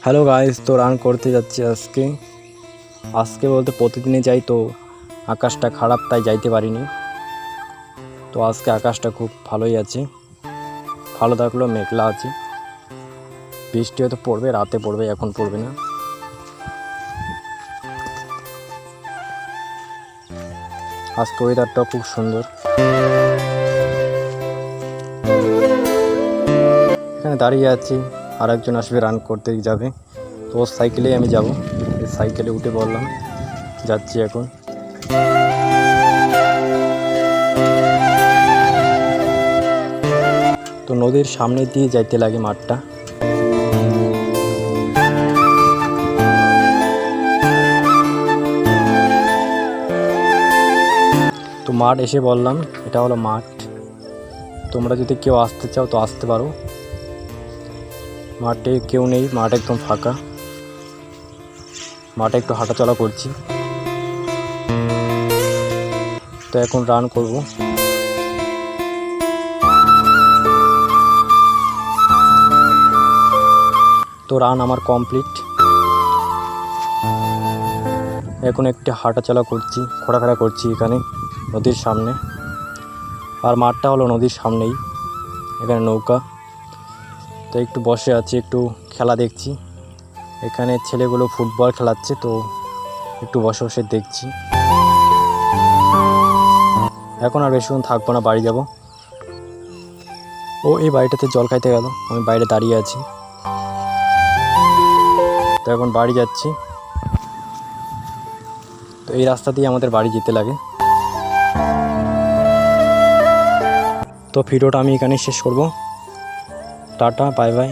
Hello guys, তো run করতে যাচ্ছি আজকে বলতে প্রতিদিনই যাই, তো আকাশটা খারাপ তাই যাইতে পারিনি। তো আজকে আকাশটা খুব ভালোই আছে, ভালো থাকলেও মেঘলা আছে। বৃষ্টি হয়তো পড়বে, রাতে পড়বে, এখন পড়বে না। আজকে ওয়েদারটাও খুব সুন্দর। এখানে দাঁড়িয়ে আছি, আর একজন আসবে রান করতে যাবে, তো ওর সাইকেলেই আমি যাব। সাইকেলে উঠে পড়লাম, যাচ্ছি এখন। তো নদীর সামনে দিয়ে যাইতে লাগে মাঠটা। তো মাঠ এসে বললাম, এটা হলো মাঠ। তোমরা যদি কেউ আসতে চাও তো আসতে পারো। মাঠে কেউ নেই, মাঠ একদম ফাঁকা। মাঠে একটু হাঁটাচলা করছি, তো এখন রান করব। তো রান আমার কমপ্লিট। এখন একটু হাঁটাচলা করছি, ঘোরাফেরা করছি এখানে নদীর সামনে। আর মাঠটা হলো নদীর সামনেই, এখানে নৌকা। তো একটু বসে আছি, একটু খেলা দেখছি। এখানে ছেলেগুলো ফুটবল খেলাচ্ছে, তো একটু বসে বসে দেখছি। এখন আর বেশিক্ষণ থাকবো না, বাড়ি যাব। ও এই বাড়িটাতে জল খাইতে গেল, আমি বাইরে দাঁড়িয়ে আছি। তো এখন বাড়ি যাচ্ছি। তো এই রাস্তা দিয়ে আমাদের বাড়ি যেতে লাগে। তো ভিডিওটা আমি এখানেই শেষ করব। Tata, bye bye.